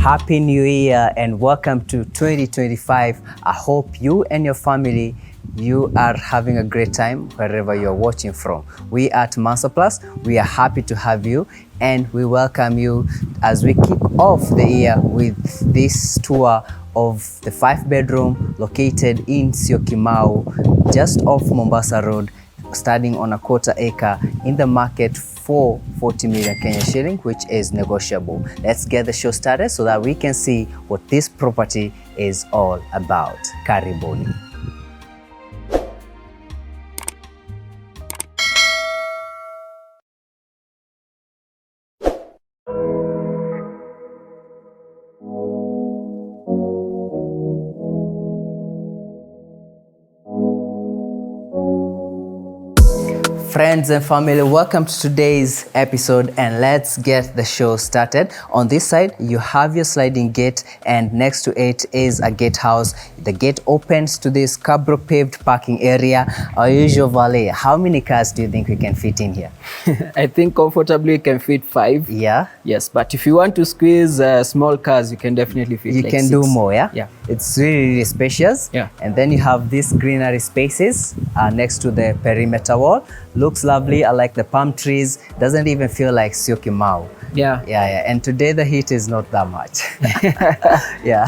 Happy New Year and welcome to 2025. I hope you and your family, you are having a great time wherever you're watching from. We at Mansa Plus, we are happy to have you and we welcome you as we kick off the year with this tour of the 5-bedroom located in Syokimau, just off Mombasa Road, starting on a quarter acre in the market for 40 million Kenya shilling, which is negotiable. Let's get the show started so that we can see what this property is all about. Karibuni. Friends and family, welcome to today's episode and let's get the show started. On this side, you have your sliding gate and next to it is a gatehouse. The gate opens to this cabro paved parking area. Our usual valet, how many cars do you think we can fit in here? I think comfortably you can fit 5. Yeah? Yes, but if you want to squeeze small cars, you can definitely fit You like can 6. do more, yeah? Yeah. It's really, really spacious. Yeah. And then you have these greenery spaces next to the perimeter wall. Looks lovely. I like the palm trees. Doesn't even feel like Syokimau. Yeah. Yeah. And today the heat is not that much. Yeah.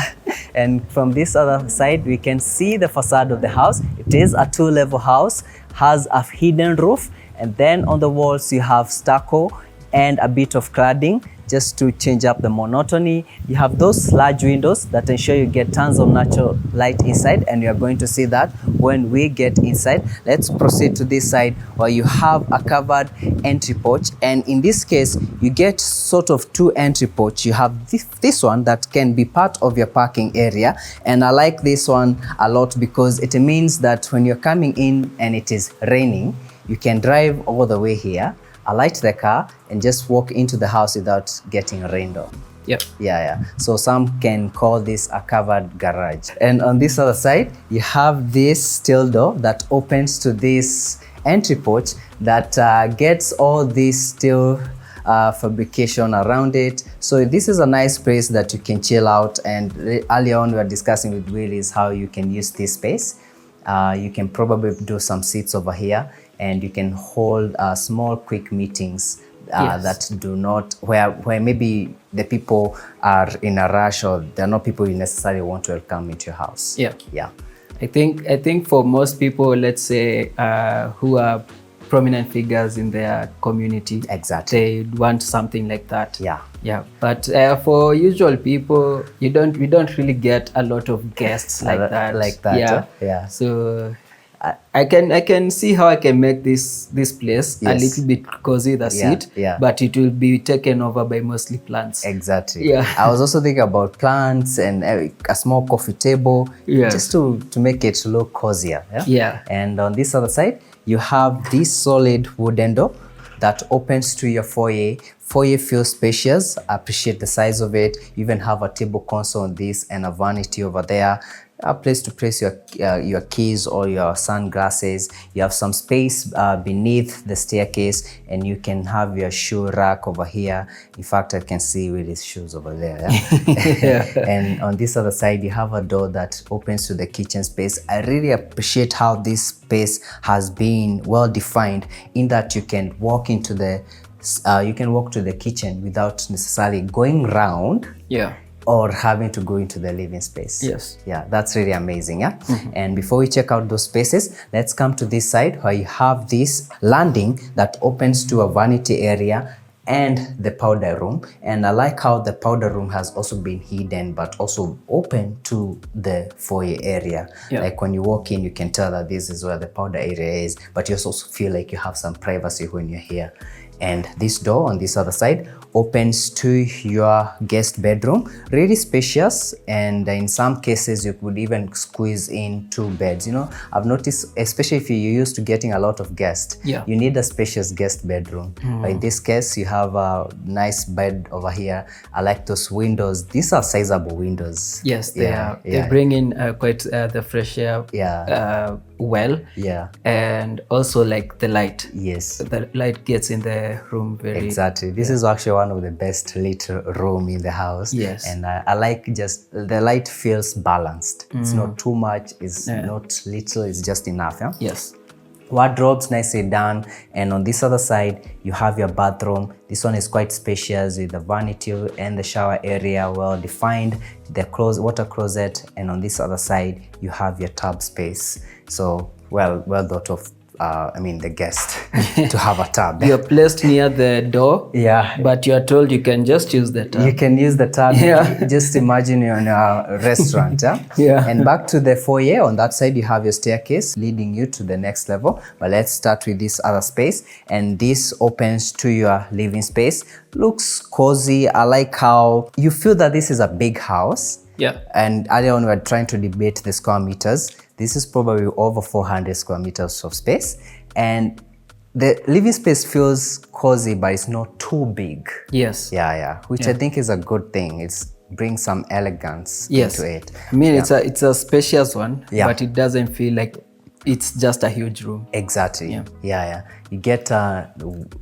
And from this other side, we can see the facade of the house. It is a 2-level house, has a hidden roof. And then on the walls, you have stucco and a bit of cladding just to change up the monotony. You have those large windows that ensure you get tons of natural light inside, and you are going to see that when we get inside. Let's proceed to this side where you have a covered entry porch, and in this case you get sort of 2 entry porch. You have this one that can be part of your parking area, and I like this one a lot because it means that when you're coming in and it is raining, you can drive all the way here, alight the car and just walk into the house without getting rained on. Yep. Yeah. So some can call this a covered garage. And on this other side, you have this steel door that opens to this entry porch that gets all this steel fabrication around it. So this is a nice place that you can chill out. And earlier on we were discussing with Willis how you can use this space. You can probably do some seats over here, and you can hold small quick meetings Yes. that do not, where maybe the people are in a rush or they're not people you necessarily want to welcome into your house. Yeah. I think for most people, let's say who are prominent figures in their community, Exactly. they want something like that. Yeah. But for usual people, we don't really get a lot of guests like that. Yeah. So I can see how I can make this place a little bit cozy, the seat, but it will be taken over by mostly plants. Exactly. Yeah. I was also thinking about plants and a small coffee table, just to make it look cozier. Yeah. And on this other side, you have this solid wooden door that opens to your foyer. Foyer feels spacious. I appreciate the size of it. You even have a table console on this and a vanity over there. A place to place your keys or your sunglasses. You have some space beneath the staircase, and you can have your shoe rack over here. In fact, I can see Willie's shoes over there. Yeah? And on this other side, you have a door that opens to the kitchen space. I really appreciate how this space has been well defined, in that you can walk into the to the kitchen without necessarily going round. Yeah. Or having to go into the living space. Yes. Yeah, that's really amazing. Yeah. And before we check out those spaces, let's come to this side where you have this landing that opens to a vanity area and the powder room. And I like how the powder room has also been hidden but also open to the foyer area. Yeah. Like when you walk in, you can tell that this is where the powder area is, but you also feel like you have some privacy when you're here. And this door on this other side opens to your guest bedroom. Really spacious, and in some cases you could even squeeze in 2 beds. You know, I've noticed, especially if you're used to getting a lot of guests, you need a spacious guest bedroom. But in this case, you have a nice bed over here. I like those windows. These are sizable windows. Yes, they are. They bring in quite the fresh air. well. Yeah. And also like the light. Yes. The light gets in the room very... Exactly. This is actually one of the best lit room in the house. Yes. And I like just the light feels balanced. It's not too much, it's not little, it's just enough. Yeah? Yes. Wardrobes nicely done, and on this other side you have your bathroom. This one is quite spacious with the vanity and the shower area well defined, the water closet, and on this other side you have your tub space. So well thought of. The guest to have a tub. You're placed near the door. Yeah. But you're told you can just use the tub. You can use the tub. Yeah. Just imagine you're in a restaurant. Yeah? Yeah. And back to the foyer. On that side, you have your staircase leading you to the next level. But let's start with this other space. And this opens to your living space. Looks cozy. I like how you feel that this is a big house. Yeah. And earlier on, we were trying to debate the square meters. This is probably over 400 square meters of space. And the living space feels cozy, but it's not too big. Yes. Yeah. Which I think is a good thing. It brings some elegance into it. I mean, it's a spacious one, but it doesn't feel like it's just a huge room. Exactly. Yeah. You get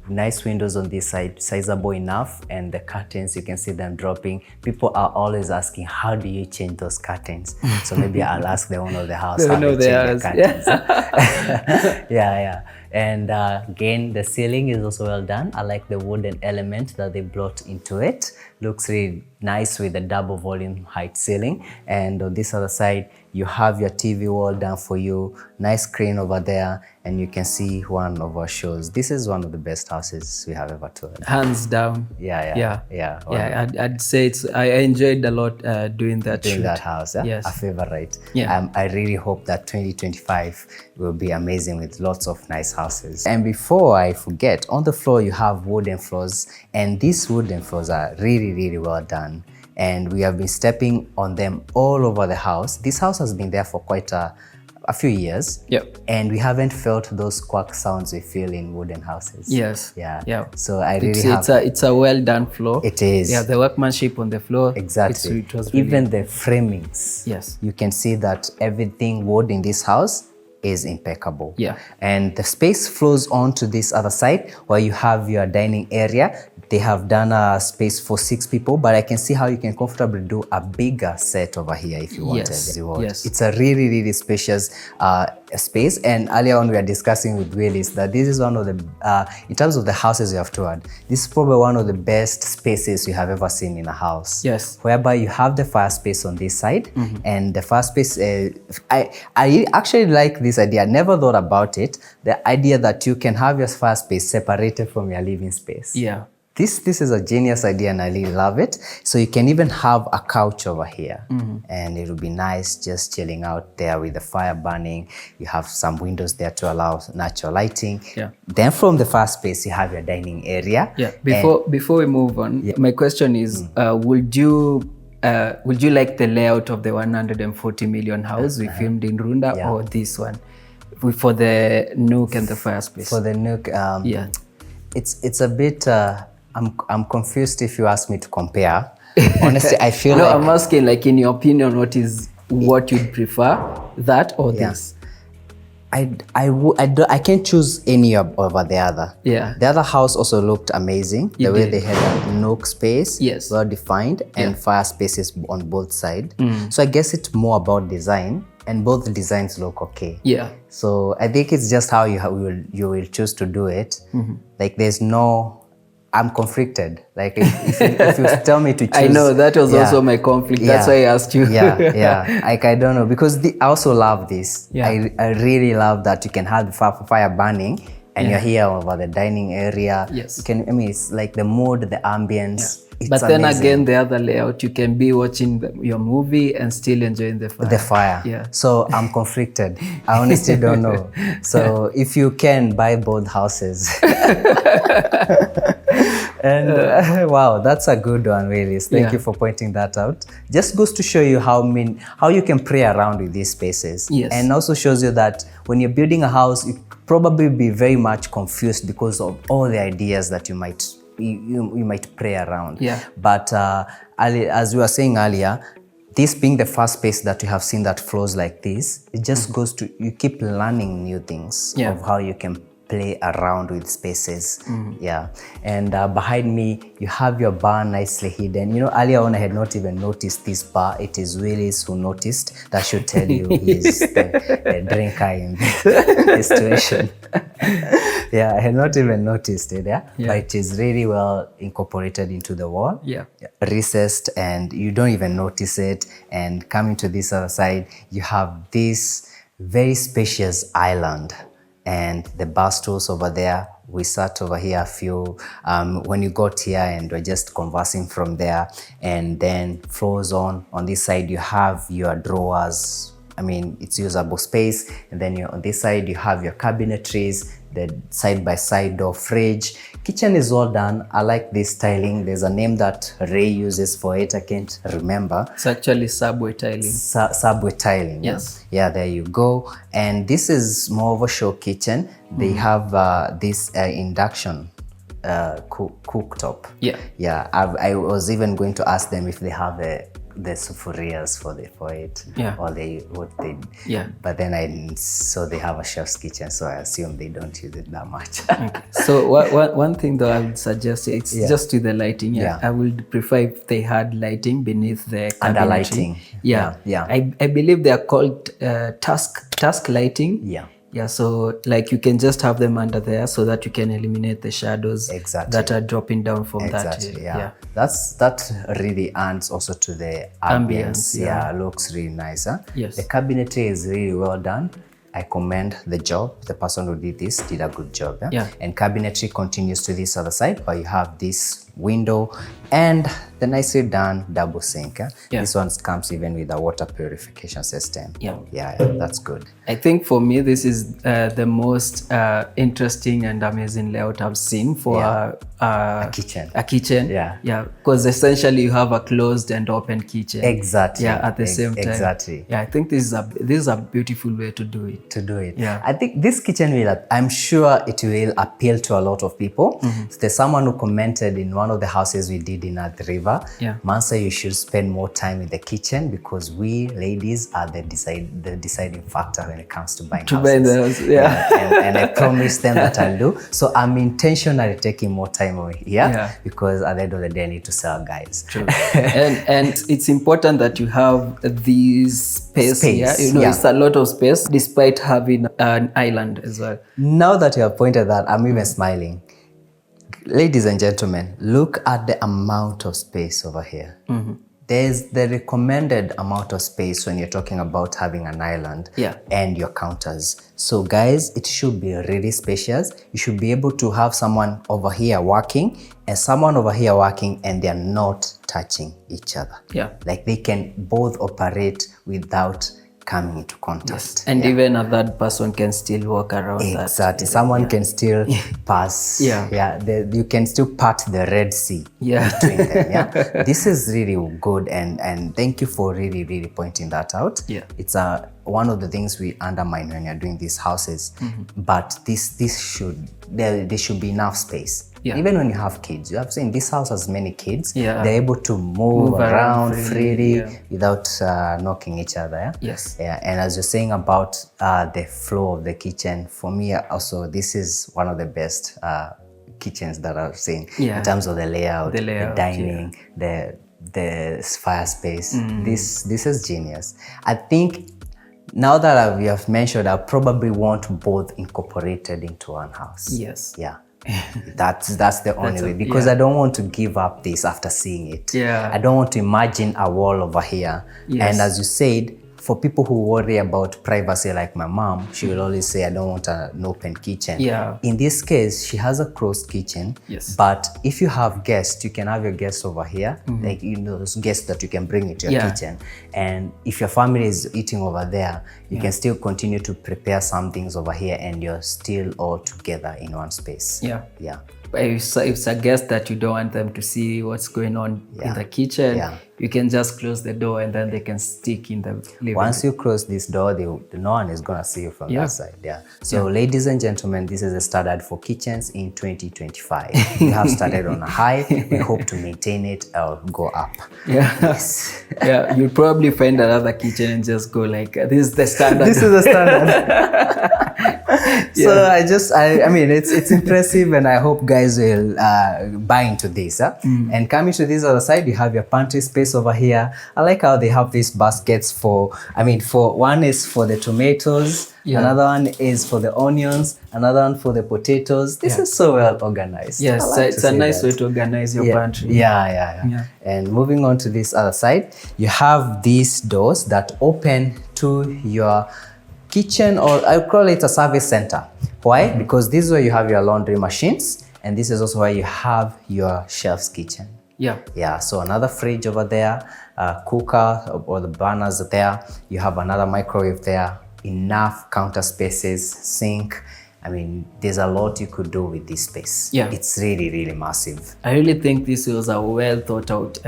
nice windows on this side, sizable enough, and the curtains, you can see them dropping. People are always asking, how do you change those curtains? So maybe I'll ask the owner of the house how they change the curtains. Yeah. And again, the ceiling is also well done. I like the wooden element that they brought into it. Looks really nice with the double volume height ceiling. And on this other side, you have your TV wall done for you. Nice screen over there, and you can see one of our shows. This is one of the best houses we have ever toured. Hands down. Yeah. I'd say I enjoyed a lot doing that house. Yes. A favorite. Yeah. I really hope that 2025 will be amazing with lots of nice houses. And before I forget, on the floor you have wooden floors, and these wooden floors are really, really well done. And we have been stepping on them all over the house. This house has been there for quite a few years. Yep. And we haven't felt those quack sounds we feel in wooden houses. Yes. Yeah. So I really it's a well done floor. It is. Yeah, the workmanship on the floor. Exactly. It was really... Even the framings. Yes. You can see that everything wood in this house is impeccable. Yeah. And the space flows on to this other side where you have your dining area. They have done a space for 6 people, but I can see how you can comfortably do a bigger set over here if you wanted. Yes. It's a really, really spacious space. And earlier on, we were discussing with Willis that this is one of the, in terms of the houses you have toured, this is probably one of the best spaces you have ever seen in a house. Yes. Whereby you have the fire space on this side, and the fire space, I actually like this idea. I never thought about it. The idea that you can have your fire space separated from your living space. Yeah. This is a genius idea, and I really love it. So you can even have a couch over here, and it will be nice just chilling out there with the fire burning. You have some windows there to allow natural lighting. Yeah. Then from the fire space, you have your dining area. Yeah. Before we move on, my question is, would you like the layout of the 140 million house we filmed in Runda, or this one for the Nook and the fire space? For the Nook, it's a bit. I'm confused if you ask me to compare. Honestly, I feel like... I'm asking, like, in your opinion, what you'd prefer, that or this? I can't choose any over the other. Yeah. The other house also looked amazing. The way they had a Nook space, well defined, and fire spaces on both sides. So I guess it's more about design, and both designs look okay. Yeah. So I think it's just how you will choose to do it. Like there's no... I'm conflicted. Like if you tell me to choose... I know, that was also my conflict. That's why I asked you. Like I don't know, because I also love this. I really love that you can have the fire burning, and you're here over the dining area. Yes. You can, it's like the mood, the ambience. It's but then amazing. Again, the other layout, you can be watching your movie and still enjoying the fire. The fire. Yeah. So I'm conflicted. I honestly don't know. So if you can, buy both houses. And wow, that's a good one, really. Thank you for pointing that out. Just goes to show you how you can play around with these spaces. Yes. And also shows you that when you're building a house, you probably be very much confused because of all the ideas that you might play around. Yeah. But as we were saying earlier, this being the first space that you have seen that flows like this, it just goes to, you keep learning new things of how you can play around with spaces. Yeah. And behind me, you have your bar nicely hidden. You know, earlier on I had not even noticed this bar. It is Willis who noticed. That should tell you he's the drinker in this situation. Yeah, I had not even noticed it, but it is really well incorporated into the wall. Recessed, and you don't even notice it. And coming to this other side, you have this very spacious island. And the bar stools over there, we sat over here a few, when you got here, and we're just conversing from there. And then floors on this side, you have your drawers. I mean, it's usable space. And then on this side, you have your cabinetries, the side-by-side door, fridge. Kitchen is all done. I like this styling. There's a name that Ray uses for it. I can't remember. It's actually subway tiling. Subway tiling. Yes. Yeah, there you go. And this is more of a show kitchen. They have this induction cooktop. Yeah. I was even going to ask them if they have the sufurias for it, or but then I saw they have a chef's kitchen, so I assume they don't use it that much. So one thing though I would suggest, it's just to the lighting. I would prefer if they had lighting beneath the under lighting. I believe they are called task lighting. So like you can just have them under there so that you can eliminate the shadows that are dropping down from that. That really adds also to the ambience. Looks really nice. The cabinetry is really well done. I commend the job. The person who did this did a good job. And cabinetry continues to this other side, where you have this window and the nicely done double sink. This one comes even with a water purification system. That's good. I think for me, this is the most interesting and amazing layout I've seen for a kitchen. Because essentially you have a closed and open kitchen. At the same time. I think this is a beautiful way to do it. I think this kitchen I'm sure it will appeal to a lot of people. There's someone who commented in one of the houses we did in the river. Mansa, you should spend more time in the kitchen, because we ladies are the deciding factor when it comes to buying houses. And I promised them that I'll do. So I'm intentionally taking more time over here, because at the end of the day, I need to sell, guys. and it's important that you have this space here. It's a lot of space, despite having an island as well. Now that you have pointed that, I'm even smiling. Ladies and gentlemen, look at the amount of space over here. There's the recommended amount of space when you're talking about having an island and your counters. So guys, it should be really spacious. You should be able to have someone over here working and someone over here working, and they're not touching each other. Like they can both operate without coming into contact. And even a third person can still walk around that. Someone can still pass. You can still part the Red Sea between them. This is really good, and thank you for really pointing that out. It's one of the things we undermine when you're doing these houses. But there should be enough space. Even when you have kids, you have seen this house has many kids. They're able to move around freely without knocking each other. And as you're saying about the flow of the kitchen, for me also, this is one of the best kitchens that I've seen in terms of the layout, the dining, the fire space. This is genius. I think now that we have mentioned, I probably want both incorporated into one house. That's the only way, because I don't want to give up this after seeing it. I don't want to imagine a wall over here. And as you said, for people who worry about privacy, like my mom, she will always say, I don't want an open kitchen. In this case, she has a closed kitchen. But if you have guests, you can have your guests over here, like those guests that you can bring into your kitchen. And if your family is eating over there, you can still continue to prepare some things over here, and you're still all together in one space. If a guest that you don't want them to see what's going on in the kitchen, you can just close the door and then they can stick in the living room. Once you close this door, no one is going to see you from that side. So ladies and gentlemen, this is a standard for kitchens in 2025. We have started on a high. We hope to maintain it or go up. Yes. You'll probably find another kitchen and just go like, this is the standard. This is the standard. So I mean, it's impressive, and I hope guys will buy into this. And coming to this other side, you have your pantry space over here. I like how they have these baskets for one is for the tomatoes, another one is for the onions, another one for the potatoes. This is so well organized. Yes, like it's a nice way to organize your pantry. Yeah. And moving on to this other side, you have these doors that open to your kitchen, or I call it a service center. Why? Because this is where you have your laundry machines, and this is also where you have your chef's kitchen. So another fridge over there, cooker or the burners there. You have another microwave there, enough counter spaces, sink. I mean, there's a lot you could do with this space. It's really, really massive. I really think this was a well thought out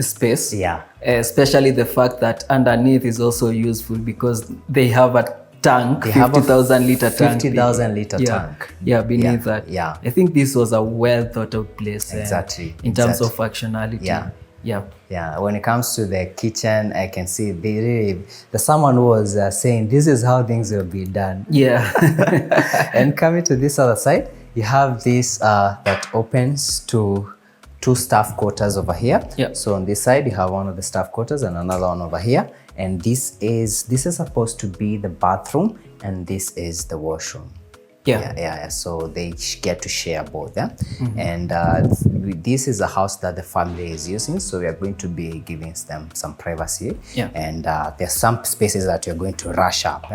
space. Especially the fact that underneath is also useful because they have a tank, 50,000 liter tank. 50,000 liter tank. Beneath that. I think this was a well thought out place. In terms of functionality. When it comes to the kitchen, I can see someone was saying this is how things will be done. And coming to this other side, you have this that opens to two staff quarters over here. So on this side, you have one of the staff quarters and another one over here. And this is supposed to be the bathroom, and this is the washroom. So they get to share both. And this is a house that the family is using, so we are going to be giving them some privacy. And there's some spaces that you're going to rush up.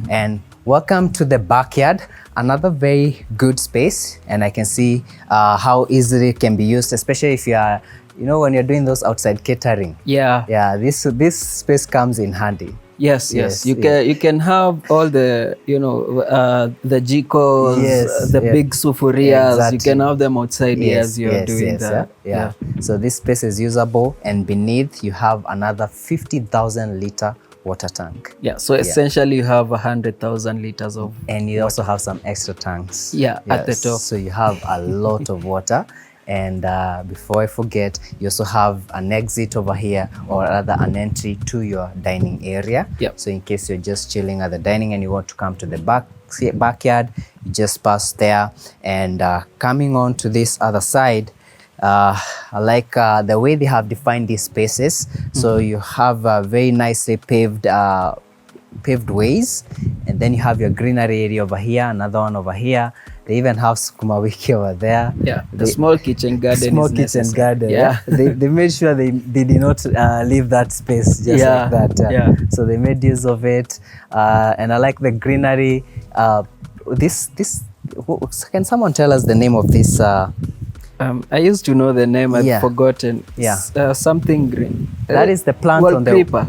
And welcome to the backyard, another very good space, and I can see how easily it can be used, especially if you are, when you're doing those outside catering. This space comes in handy. Yes. You can have all the the jikos, the big sufurias. You can have them outside as you're doing that. So this space is usable, and beneath you have another 50,000 liter water tank. So essentially you have 100,000 liters of and you also have some extra tanks at the top, so you have a lot of water. And before I forget, you also have an exit over here, or rather an entry to your dining area. So in case you're just chilling at the dining and you want to come to the backyard, you just pass there. And coming on to this other side, I like the way they have defined these spaces. So you have very nicely paved ways, and then you have your greenery area over here, another one over here. They even have sukuma wiki over there. The small kitchen garden. They made sure they did not leave that space just like that. So they made use of it, and I like the greenery. Can someone tell us the name of this? I used to know the name. I've forgotten. Something green. That is the plant wall on creeper.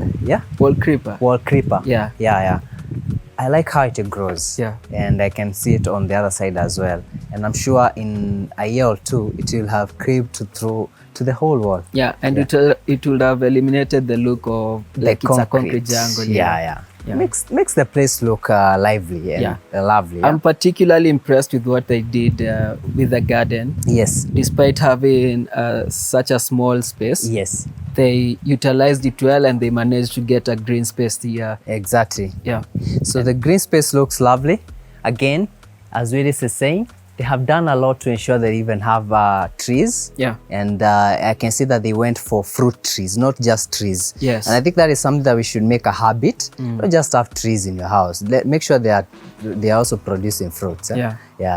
Wall creeper. Wall creeper. Yeah. I like how it grows. And I can see it on the other side as well. And I'm sure in a year or two, it will have creeped through to the whole wall. And it will have eliminated the look of like it's a concrete jungle. Makes the place look lively and lovely. I'm particularly impressed with what they did with the garden. Despite having such a small space. They utilized it well, and they managed to get a green space here. Exactly. So the green space looks lovely. Again, as Willis is saying, they have done a lot to ensure they even have trees. And I can see that they went for fruit trees, not just trees. And I think that is something that we should make a habit. Not just have trees in your house. Make sure they are also producing fruits.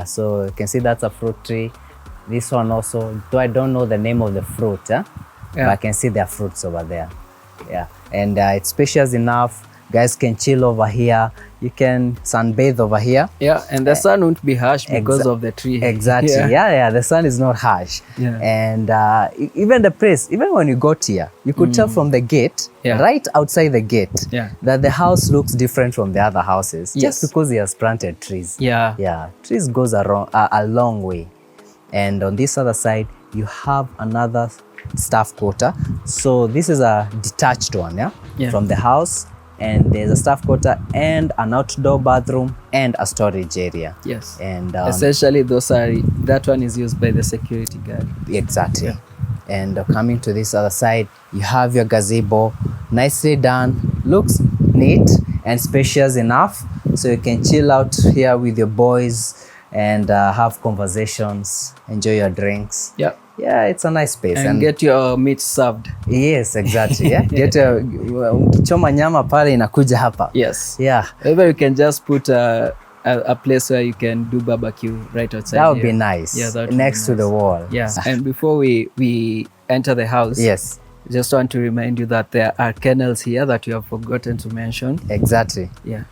So you can see that's a fruit tree. This one also, though I don't know the name of the fruit, but I can see their fruits over there. And it's spacious enough. Guys can chill over here. You can sunbathe over here. And the sun won't be harsh because of the tree. Exactly. The sun is not harsh. And even the place, even when you got here, you could tell from the gate, right outside the gate, that the house looks different from the other houses, just because he has planted trees. Trees goes a long way. And on this other side, you have another staff quarter. So this is a detached one, Yeah. from the house. And there's a staff quarter and an outdoor bathroom and a storage area. Yes. And Essentially, that one is used by the security guard. exactly. Yeah. And coming to this other side, you have your gazebo, nicely done, looks neat and spacious enough, so you can chill out here with your boys and have conversations, enjoy your drinks. Yeah. Yeah, it's a nice space. And get your meat served. Yes, exactly. Yeah, get ukichoma nyama pale inakuja hapa. Yes. Yeah. Maybe you can just put a place where you can do barbecue right outside. That would be nice. Yeah, that would next be to the nice. wall. Yeah. And before we enter the house, Yes. just want to remind you that there are kennels here that you have forgotten to mention. Exactly. Yeah.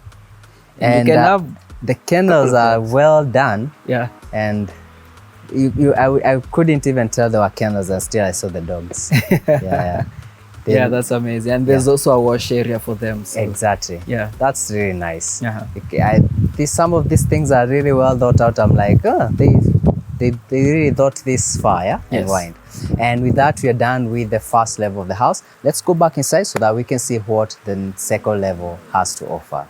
And you can have the kennels are well done. Yeah. And I couldn't even tell there were kennels, and still I saw the dogs. Yeah. Yeah, that's amazing. And there's also a wash area for them. So. Exactly. Yeah. That's really nice. Uh-huh. Some of these things are really well thought out. I'm like, they really thought this far, Yes. and wind. And with that, we are done with the first level of the house. Let's go back inside so that we can see what the second level has to offer.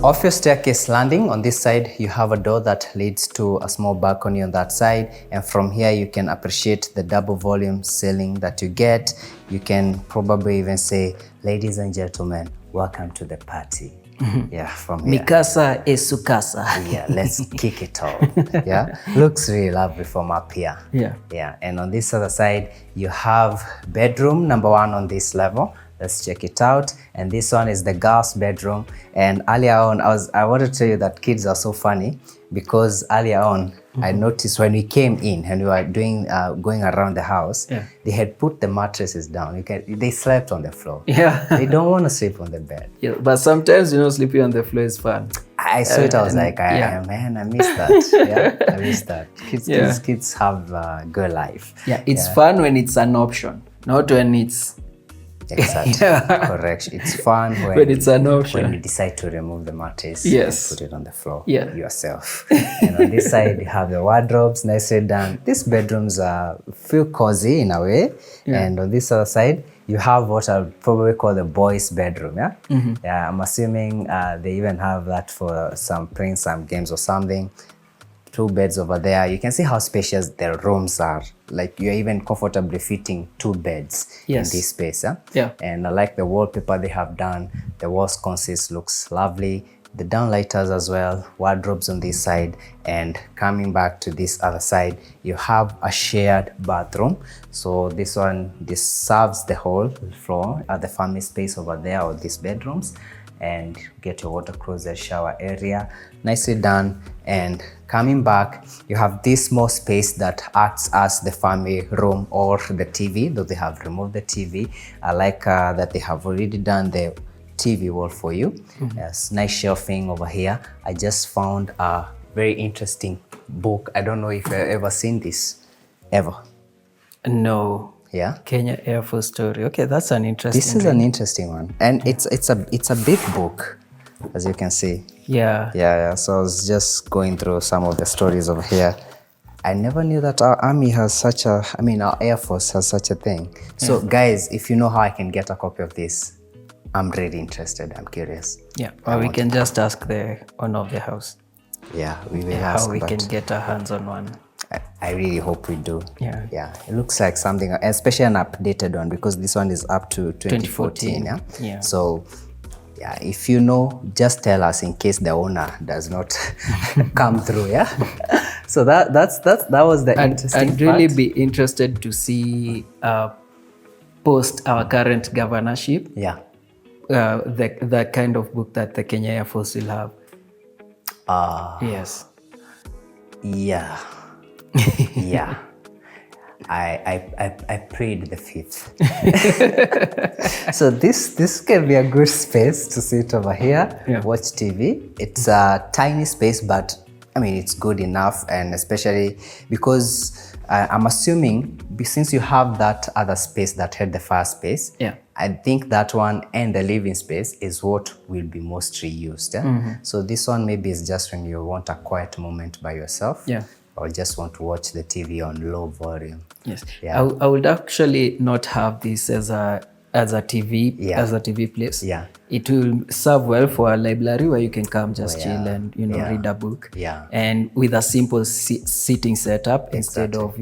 Off your staircase landing, on this side, you have a door that leads to a small balcony on that side. And from here, you can appreciate the double volume ceiling that you get. You can probably even say, ladies and gentlemen, welcome to the party. Yeah, from here. Mikasa esukasa. Yeah, let's kick it off. Yeah, looks really lovely from up here. Yeah, and on this other side, you have bedroom number 1 on this level. Let's check it out. And this one is the girls' bedroom. And earlier on, I wanted to tell you that kids are so funny, because earlier on, I noticed when we came in and we were doing going around the house, they had put the mattresses down. They slept on the floor. Yeah. They don't want to sleep on the bed. Yeah, but sometimes, sleeping on the floor is fun. I saw it, I was like, man, I miss that. Yeah, I miss that. Kids have good life. Yeah, it's fun when it's an option, not when it's... Exactly. Correct. It's fun when it's an option. When you decide to remove the mattress and put it on the floor yourself. And on this side, you have the wardrobes, nicely done. These bedrooms feel cozy in a way. And on this other side, you have what I would probably call the boys' bedroom. Yeah, I'm assuming they even have that for playing some games or something. 2 beds over there. You can see how spacious the rooms are. Like, you're even comfortably fitting 2 beds in this space. And I like the wallpaper they have done. The wall sconces looks lovely. The downlighters as well. Wardrobes on this side. And coming back to this other side, you have a shared bathroom. So this serves the whole floor at the family space over there, or these bedrooms. And get your water closet, shower area, nicely done. And coming back, you have this small space that acts as the family room or the TV, though they have removed the TV. I like that they have already done the TV wall for you. There's nice shelving over here. I just found a very interesting book. I don't know if you've ever seen this, ever. No. Yeah. Kenya Air Force story. Okay, that's an interesting. This is an interesting one, and it's a bbig book, as you can see. Yeah. So I was just going through some of the stories over here. I never knew that our army has our Air Force has such a thing. So guys, if you know how I can get a copy of this, I'm really interested. I'm curious. Yeah. Or we can just ask the owner of the house. Yeah, we will ask. How we can get our hands on one. I really hope we do. Yeah. It looks like something, especially an updated one, because this one is up to 2014. Yeah. So, yeah, if you know, just tell us in case the owner does not come through. Yeah. So that was the interesting I'd really be interested to see post our current governorship. Yeah. The kind of book that the Kenya Air Force will have. Yes. Yeah. Yeah. I prayed the 5th. So this can be a good space to sit over here, watch TV. It's a tiny space, but it's good enough, and especially because I'm assuming since you have that other space that had the fire space, I think that one and the living space is what will be mostly used. So this one maybe is just when you want a quiet moment by yourself, or just want to watch the TV on low volume. Yes, I would actually not have this as a TV place. It will serve well for a library where you can come just chill and read a book. And with a simple seating setup, instead of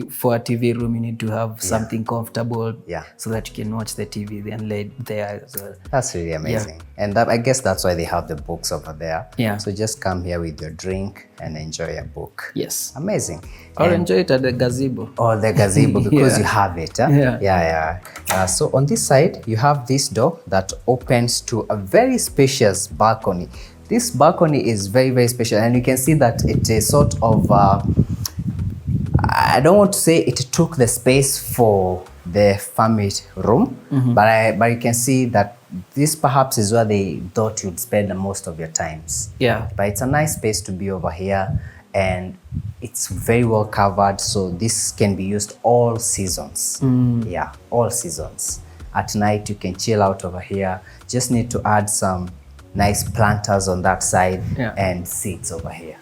for a TV room you need to have something comfortable so that you can watch the TV then lay there as well. That's really amazing. And that, I guess that's why they have the books over there. So just come here with your drink and enjoy a book. Yes. Amazing. Or enjoy it at the gazebo. Or the gazebo because you have it. So on this side, you have this door that opens to a very spacious balcony. This balcony is very, very special, and you can see that it is sort of, I don't want to say it took the space for the family room, but you can see that this perhaps is where they thought you'd spend the most of your times. But it's a nice space to be over here, and it's very well covered, so this can be used all seasons. All seasons. At night you can chill out over here. Just need to add some nice planters on that side and seats over here.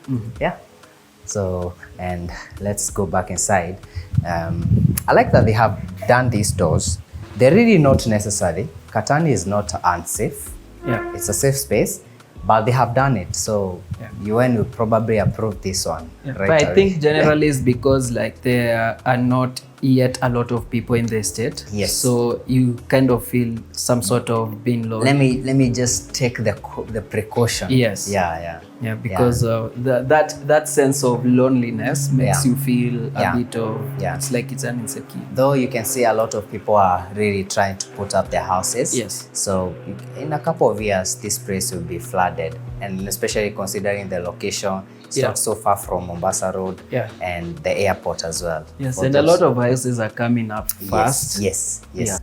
So, and let's go back inside. I like that they have done these doors. They're really not necessary. Katani is not unsafe. It's a safe space, but they have done it. So UN will probably approve this one. But I think generally it's because like there are not yet a lot of people in the estate. So you kind of feel some sort of being low. Let me just take the precaution. Because that sense of loneliness makes you feel a bit of it's like it's an insecure. Though you can see a lot of people are really trying to put up their houses. So in a couple of years this place will be flooded, and especially considering the location, it's not so far from Mombasa Road and the airport as well. And a lot of houses are coming up fast.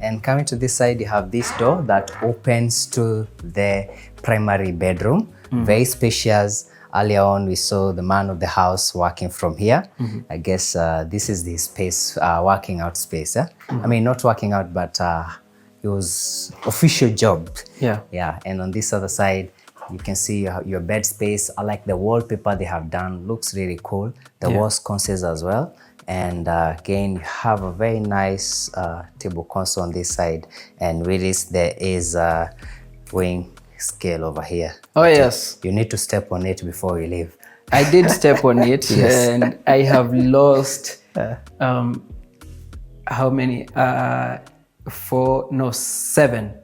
And coming to this side, you have this door that opens to the primary bedroom. Very spacious. Earlier on, we saw the man of the house working from here. I guess this is the space, working out space. I mean, not working out, but it was official job. And on this other side, you can see your bed space. I like the wallpaper they have done. Looks really cool. The wall sconces as well. And again, you have a very nice table console on this side. And really, there is a weighing scale over here. You need to step on it before you leave. I did step on it. And I have lost how many? 7.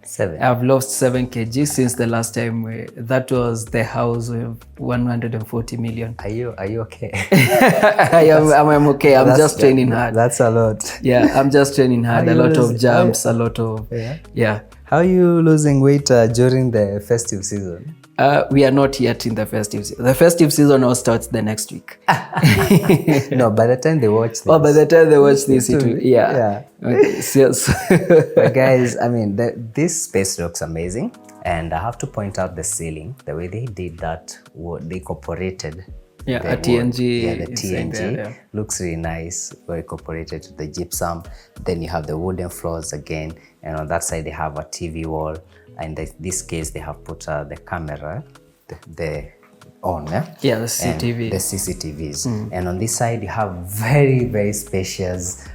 I've lost 7 kg since the last time that was the house with 140 million. Are you okay? I'm okay. I'm just training hard. That's a lot. I'm just training hard. A lot of jumps, a lot of How are you losing weight during the festive season? We are not yet in the festive season. The festive season all starts the next week. No, by the time they watch this. By the time they watch this, it will, Okay, But guys, I mean, this space looks amazing. And I have to point out the ceiling, the way they did that, they incorporated a TNG. The TNG looks really nice, very incorporated to the gypsum. Then you have the wooden floors again, and on that side they have a TV wall. And in this case, they have put the camera, the CCTV. The CCTVs. And on this side, you have very, very spacious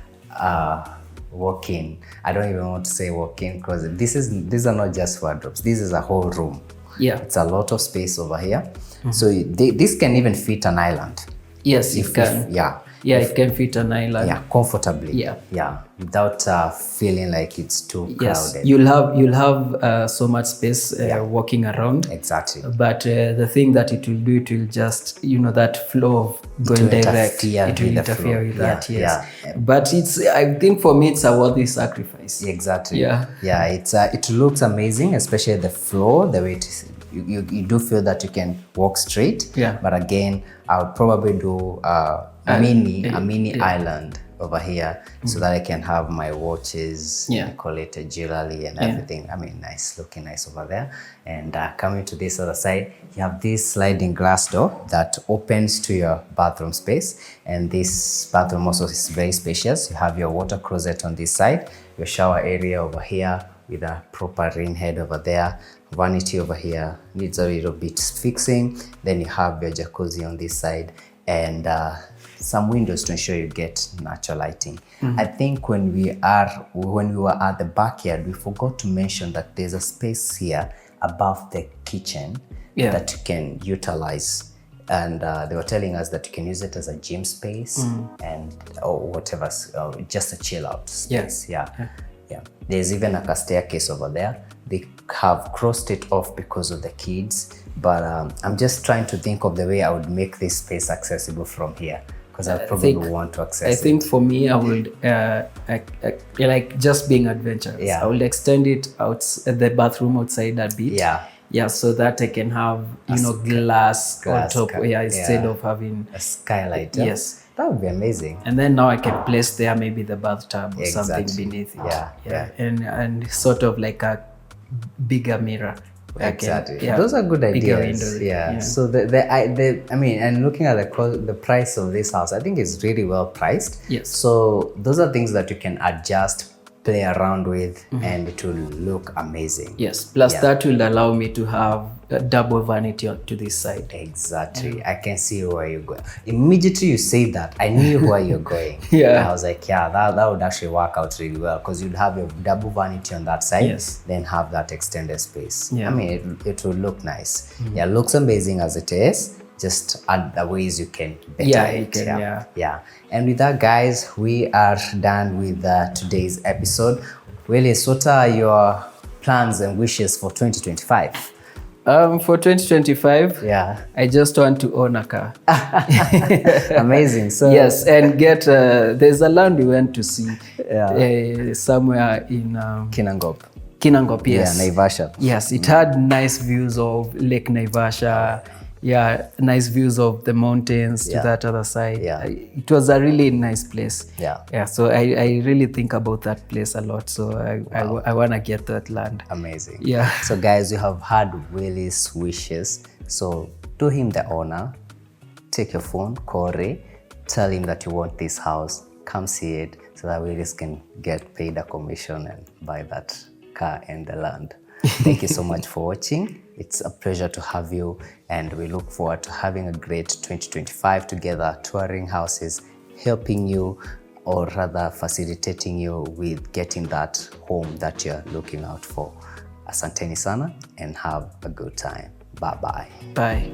walk-in. I don't even want to say walk-in because these are not just wardrobes. This is a whole room. It's a lot of space over here. So this can even fit an island. Yes, it can. It can fit an island. Comfortably. Without feeling like it's too crowded. You'll have so much space walking around. Exactly. But the thing that it will do, it will just that flow of going direct. It will interfere with that. But I think for me it's a worthy sacrifice. Exactly. It looks amazing, especially the floor, the way it is. You do feel that you can walk straight. But again, I would probably do a mini island over here so that I can have my watches, call it a jewelry and everything. I mean, nice, looking nice over there. And coming to this other side, you have this sliding glass door that opens to your bathroom space. And this bathroom also is very spacious. You have your water closet on this side, your shower area over here with a proper rain head over there. Vanity over here needs a little bit fixing. Then you have your jacuzzi on this side and some windows to ensure you get natural lighting. I think when we were at the backyard, we forgot to mention that there's a space here above the kitchen that you can utilize. And they were telling us that you can use it as a gym space and or whatever, just a chill out space. Yeah. There's even a staircase over there. They have crossed it off because of the kids, but I'm just trying to think of the way I would make this space accessible from here, because I probably want to access it. I think for me, I would like just being adventurous. I will extend it out the bathroom outside a bit. So that I can have glass on top. Instead of having a skylight. Yes. That would be amazing. And then now I can place there maybe the bathtub or something beneath it. And sort of like a bigger mirror. Those are good ideas. So I mean, and looking at the price of this house, I think it's really well priced. So those are things that you can adjust, play around with, and it will look amazing. Plus that will allow me to have a double vanity to this side. I can see where you're going. Immediately you say that, I knew where you're going. And I was like, that would actually work out really well, because you'd have your double vanity on that side, then have that extended space. I mean, it will look nice. It looks amazing as it is. Just add the ways you can better it. And with that, guys, we are done with today's episode. Willis, what are your plans and wishes for 2025? For 2025, I just want to own a car. Amazing. So and get there's a land we went to see somewhere in Kinangop, Naivasha. It had nice views of Lake Naivasha. Nice views of the mountains to that other side. It was a really nice place. So I really think about that place a lot. So I want to get that land. Amazing. So guys, you have heard Willis' wishes. So do him the honor. Take your phone, call Ray, tell him that you want this house. Come see it so that Willis can get paid a commission and buy that car and the land. Thank you so much for watching. It's a pleasure to have you, and we look forward to having a great 2025 together, touring houses, helping you, or rather facilitating you with getting that home that you're looking out for. Asanteni sana and have a good time. Bye-bye. Bye.